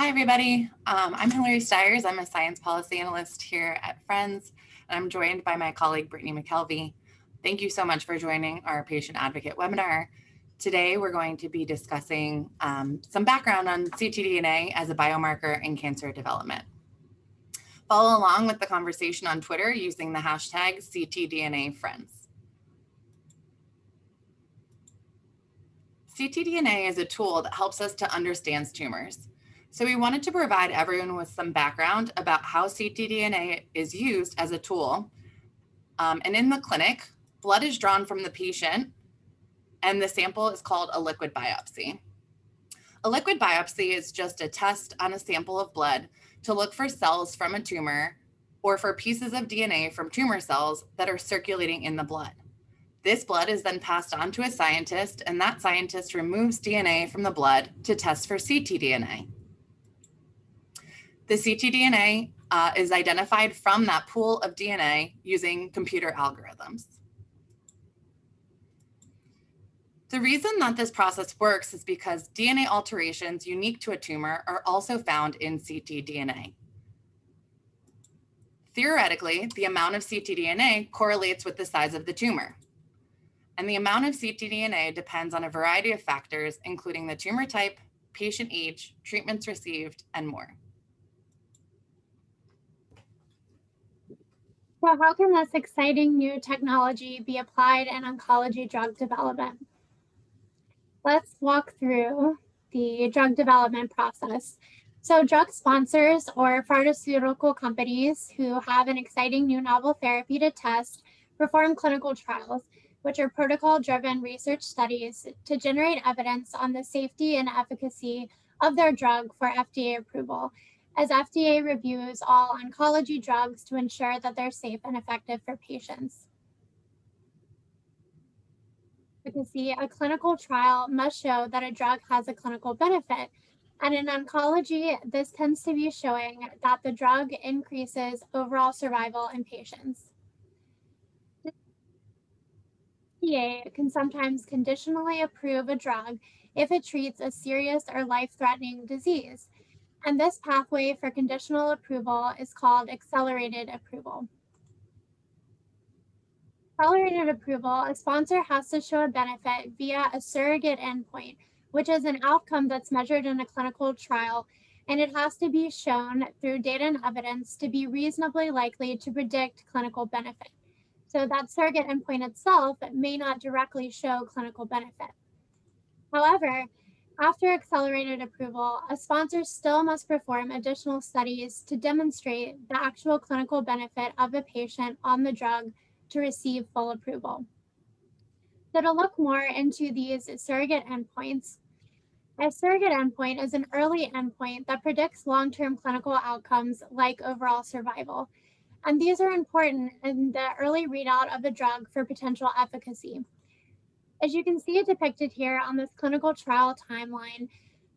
Hi, everybody. I'm Hillary Stiers. I'm a science policy analyst here at Friends, and I'm joined by my colleague, Brittany McKelvey. Thank you so much for joining our patient advocate webinar. Today, we're going to be discussing some background on ctDNA as a biomarker in cancer development. Follow along with the conversation on Twitter using the hashtag ctDNAFriends. ctDNA is a tool that helps us to understand tumors. So we wanted to provide everyone with some background about how ctDNA is used as a tool. And in the clinic, blood is drawn from the patient, and the sample is called a liquid biopsy. A liquid biopsy is just a test on a sample of blood to look for cells from a tumor or for pieces of DNA from tumor cells that are circulating in the blood. This blood is then passed on to a scientist, and that scientist removes DNA from the blood to test for ctDNA. The ctDNA is identified from that pool of DNA using computer algorithms. The reason that this process works is because DNA alterations unique to a tumor are also found in ctDNA. Theoretically, the amount of ctDNA correlates with the size of the tumor. And the amount of ctDNA depends on a variety of factors, including the tumor type, patient age, treatments received, and more. So how can this exciting new technology be applied in oncology drug development? Let's walk through the drug development process. So drug sponsors or pharmaceutical companies who have an exciting new novel therapy to test perform clinical trials, which are protocol-driven research studies to generate evidence on the safety and efficacy of their drug for FDA approval, as FDA reviews all oncology drugs to ensure that they're safe and effective for patients. Efficacy, a clinical trial must show that a drug has a clinical benefit. And in oncology, this tends to be showing that the drug increases overall survival in patients. FDA can sometimes conditionally approve a drug if it treats a serious or life-threatening disease. And this pathway for conditional approval is called accelerated approval. Accelerated approval, a sponsor has to show a benefit via a surrogate endpoint, which is an outcome that's measured in a clinical trial, and it has to be shown through data and evidence to be reasonably likely to predict clinical benefit. So that surrogate endpoint itself may not directly show clinical benefit. However, after accelerated approval, a sponsor still must perform additional studies to demonstrate the actual clinical benefit of a patient on the drug to receive full approval. So to look more into these surrogate endpoints, a surrogate endpoint is an early endpoint that predicts long-term clinical outcomes like overall survival. And these are important in the early readout of a drug for potential efficacy. As you can see depicted here on this clinical trial timeline,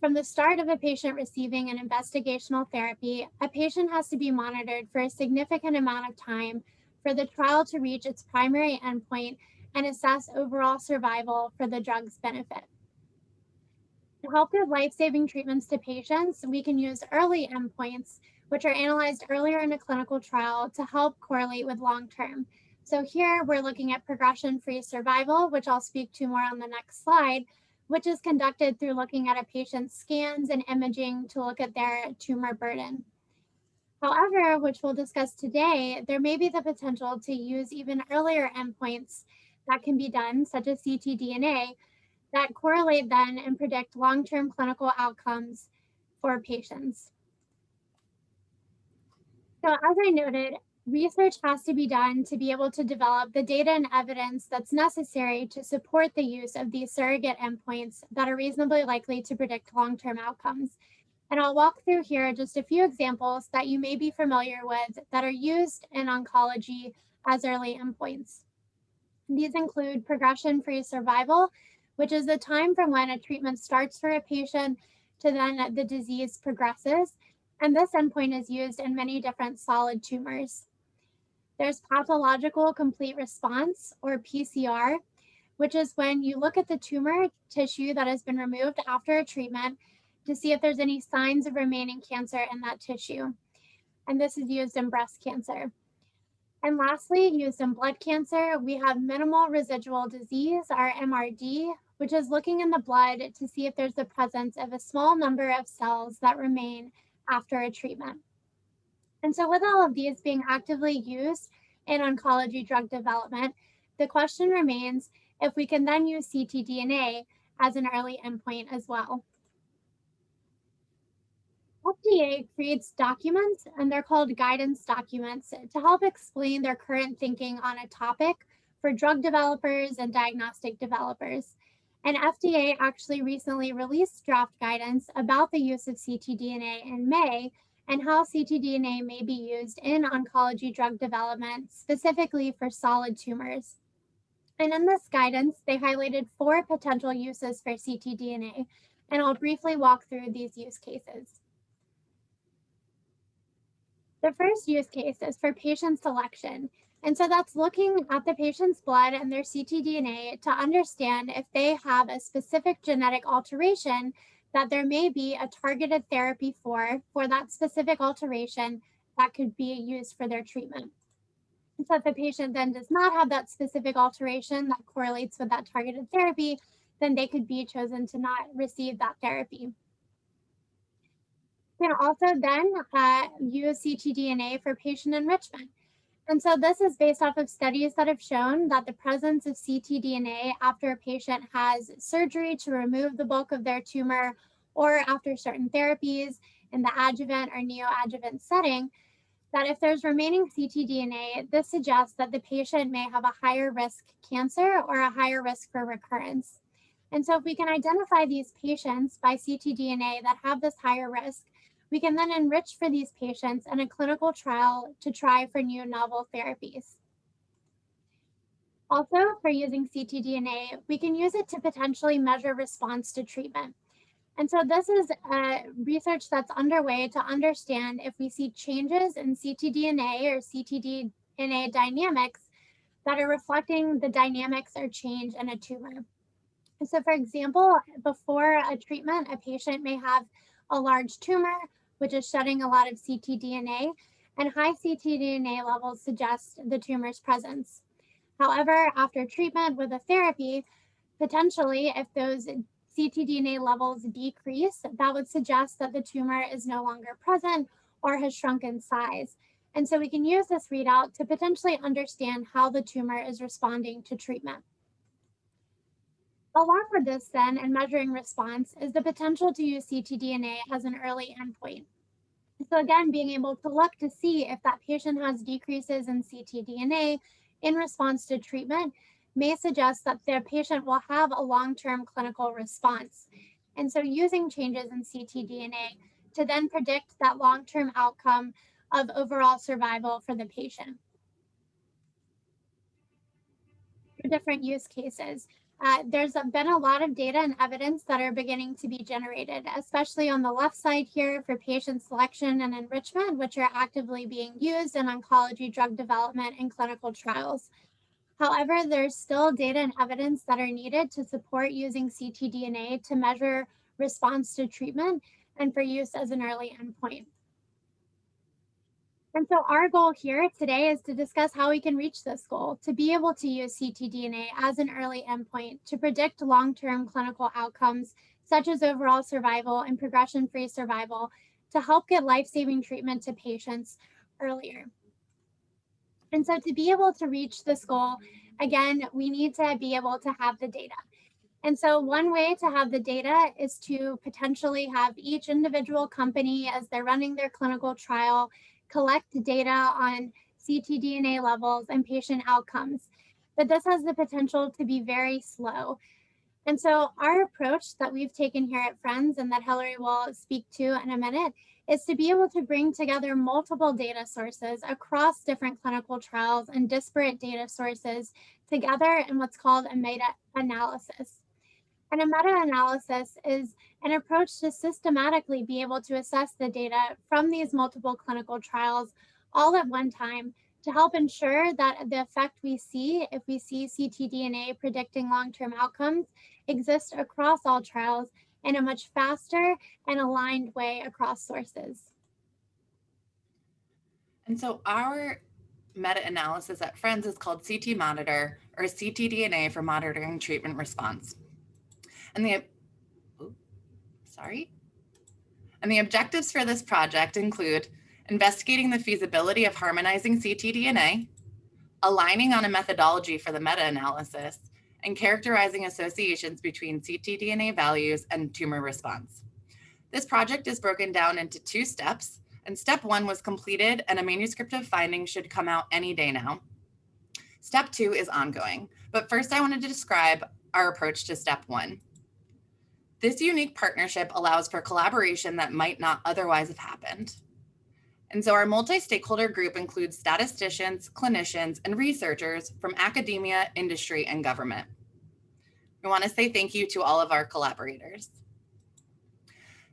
from the start of a patient receiving an investigational therapy, a patient has to be monitored for a significant amount of time for the trial to reach its primary endpoint and assess overall survival for the drug's benefit. To help give life-saving treatments to patients, we can use early endpoints, which are analyzed earlier in a clinical trial to help correlate with long-term. So here we're looking at progression-free survival, which I'll speak to more on the next slide, which is conducted through looking at a patient's scans and imaging to look at their tumor burden. However, which we'll discuss today, there may be the potential to use even earlier endpoints that can be done, such as ctDNA, that correlate then and predict long-term clinical outcomes for patients. So as I noted, research has to be done to be able to develop the data and evidence that's necessary to support the use of these surrogate endpoints that are reasonably likely to predict long-term outcomes. And I'll walk through here just a few examples that you may be familiar with that are used in oncology as early endpoints. These include progression-free survival, which is the time from when a treatment starts for a patient to then the disease progresses. And this endpoint is used in many different solid tumors. There's pathological complete response, or PCR, which is when you look at the tumor tissue that has been removed after a treatment to see if there's any signs of remaining cancer in that tissue. And this is used in breast cancer. And lastly, used in blood cancer, we have minimal residual disease, or MRD, which is looking in the blood to see if there's the presence of a small number of cells that remain after a treatment. And so with all of these being actively used in oncology drug development, the question remains if we can then use ctDNA as an early endpoint as well. FDA creates documents, and they're called guidance documents, to help explain their current thinking on a topic for drug developers and diagnostic developers. And FDA actually recently released draft guidance about the use of ctDNA in May and how ctDNA may be used in oncology drug development, specifically for solid tumors. And in this guidance, they highlighted 4 potential uses for ctDNA, and I'll briefly walk through these use cases. The first use case is for patient selection. And so that's looking at the patient's blood and their ctDNA to understand if they have a specific genetic alteration that there may be a targeted therapy for that specific alteration that could be used for their treatment. And so if the patient then does not have that specific alteration that correlates with that targeted therapy, then they could be chosen to not receive that therapy. You can also then use ctDNA for patient enrichment. And so this is based off of studies that have shown that the presence of ctDNA after a patient has surgery to remove the bulk of their tumor, or after certain therapies in the adjuvant or neoadjuvant setting, that if there's remaining ctDNA, this suggests that the patient may have a higher risk cancer or a higher risk for recurrence. And so if we can identify these patients by ctDNA that have this higher risk, we can then enrich for these patients in a clinical trial to try for new novel therapies. Also, for using ctDNA, we can use it to potentially measure response to treatment. And so this is research that's underway to understand if we see changes in ctDNA or ctDNA dynamics that are reflecting the dynamics or change in a tumor. So for example, before a treatment, a patient may have a large tumor, which is shedding a lot of ctDNA, and high ctDNA levels suggest the tumor's presence. However, after treatment with a therapy, potentially if those ctDNA levels decrease, that would suggest that the tumor is no longer present or has shrunk in size. And so we can use this readout to potentially understand how the tumor is responding to treatment. Along with this then, and measuring response, is the potential to use ctDNA as an early endpoint. So again, being able to look to see if that patient has decreases in ctDNA in response to treatment may suggest that their patient will have a long-term clinical response. And so using changes in ctDNA to then predict that long-term outcome of overall survival for the patient. For different use cases, there's been a lot of data and evidence that are beginning to be generated, especially on the left side here for patient selection and enrichment, which are actively being used in oncology drug development and clinical trials. However, there's still data and evidence that are needed to support using ctDNA to measure response to treatment and for use as an early endpoint. And so our goal here today is to discuss how we can reach this goal, to be able to use ctDNA as an early endpoint to predict long-term clinical outcomes, such as overall survival and progression-free survival, to help get life-saving treatment to patients earlier. And so to be able to reach this goal, again, we need to be able to have the data. And so one way to have the data is to potentially have each individual company, as they're running their clinical trial, collect data on ctDNA levels and patient outcomes. But this has the potential to be very slow. And so our approach that we've taken here at Friends, and that Hillary will speak to in a minute, is to be able to bring together multiple data sources across different clinical trials and disparate data sources together in what's called a meta-analysis. And a meta-analysis is an approach to systematically be able to assess the data from these multiple clinical trials all at one time to help ensure that the effect we see, if we see ctDNA predicting long-term outcomes, exists across all trials in a much faster and aligned way across sources. And so our meta-analysis at Friends is called ctMoniTR, or ctDNA for monitoring treatment response. And the objectives for this project include investigating the feasibility of harmonizing ctDNA, aligning on a methodology for the meta-analysis, and characterizing associations between ctDNA values and tumor response. This project is broken down into 2 steps, and step 1 was completed and a manuscript of findings should come out any day now. Step 2 is ongoing, but first I wanted to describe our approach to step 1. This unique partnership allows for collaboration that might not otherwise have happened. And so our multi-stakeholder group includes statisticians, clinicians, and researchers from academia, industry, and government. We want to say thank you to all of our collaborators.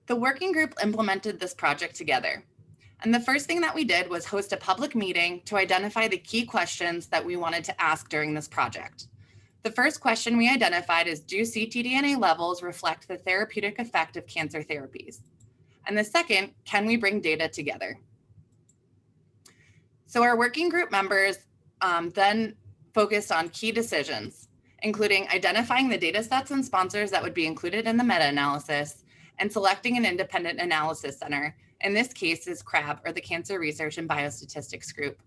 The working group implemented this project together. And the first thing that we did was host a public meeting to identify the key questions that we wanted to ask during this project. The first question we identified is, do ctDNA levels reflect the therapeutic effect of cancer therapies? And the second, can we bring data together? So our working group members then focused on key decisions, including identifying the data sets and sponsors that would be included in the meta-analysis and selecting an independent analysis center. In this case is CRAB, or the Cancer Research and Biostatistics Group.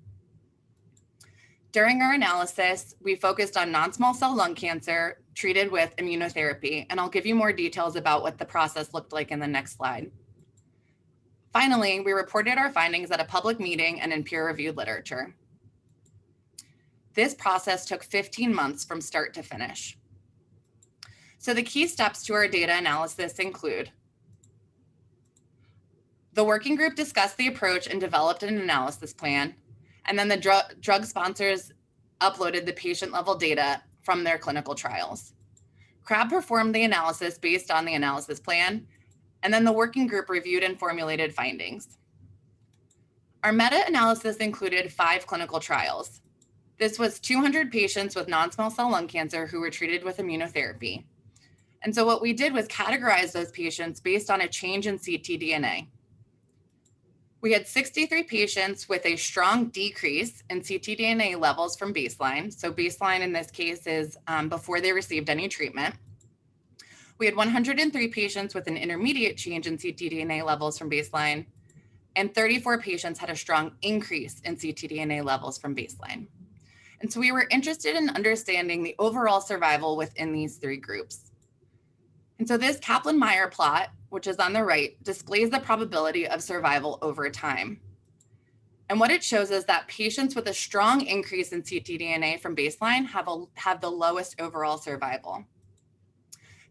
During our analysis, we focused on non-small cell lung cancer treated with immunotherapy, and I'll give you more details about what the process looked like in the next slide. Finally, we reported our findings at a public meeting and in peer-reviewed literature. This process took 15 months from start to finish. So the key steps to our data analysis include: the working group discussed the approach and developed an analysis plan, and then the drug sponsors uploaded the patient-level data from their clinical trials. CRAB performed the analysis based on the analysis plan, and then the working group reviewed and formulated findings. Our meta-analysis included 5 clinical trials. This was 200 patients with non-small cell lung cancer who were treated with immunotherapy. And so what we did was categorize those patients based on a change in ctDNA. We had 63 patients with a strong decrease in ctDNA levels from baseline. So baseline in this case is before they received any treatment. We had 103 patients with an intermediate change in ctDNA levels from baseline, and 34 patients had a strong increase in ctDNA levels from baseline. And so we were interested in understanding the overall survival within these 3 groups. And so this Kaplan-Meier plot, which is on the right, displays the probability of survival over time. And what it shows is that patients with a strong increase in ctDNA from baseline have the lowest overall survival.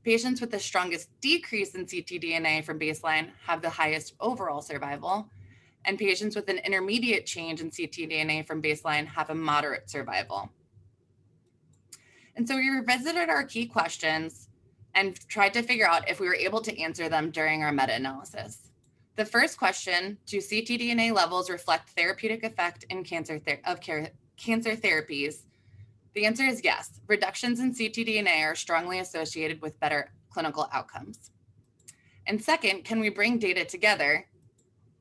Patients with the strongest decrease in ctDNA from baseline have the highest overall survival, and patients with an intermediate change in ctDNA from baseline have a moderate survival. And so we revisited our key questions and tried to figure out if we were able to answer them during our meta-analysis. The first question, do ctDNA levels reflect therapeutic effect in cancer therapies? The answer is yes. Reductions in ctDNA are strongly associated with better clinical outcomes. And second, can we bring data together?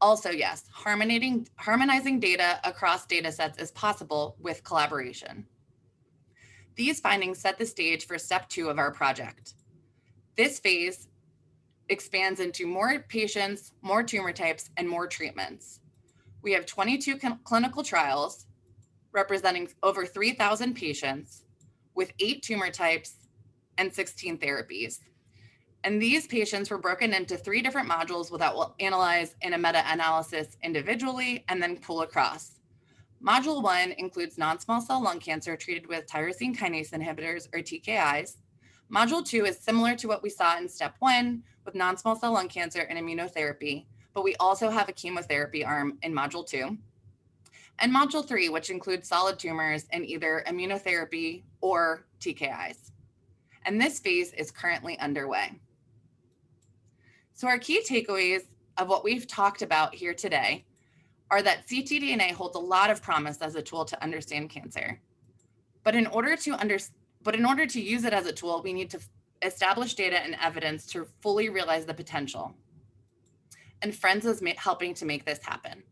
Also yes. Harmonizing data across data sets is possible with collaboration. These findings set the stage for step 2 of our project. This phase expands into more patients, more tumor types, and more treatments. We have 22 clinical trials representing over 3,000 patients with 8 tumor types and 16 therapies. And these patients were broken into 3 different modules that we'll analyze in a meta-analysis individually and then pull across. Module 1 includes non-small cell lung cancer treated with tyrosine kinase inhibitors, or TKIs. Module 2 is similar to what we saw in step 1 with non-small cell lung cancer and immunotherapy, but we also have a chemotherapy arm in module 2. And module 3, which includes solid tumors and either immunotherapy or TKIs. And this phase is currently underway. So our key takeaways of what we've talked about here today are that ctDNA holds a lot of promise as a tool to understand cancer. But in order to use it as a tool, we need to establish data and evidence to fully realize the potential. And Friends is helping to make this happen.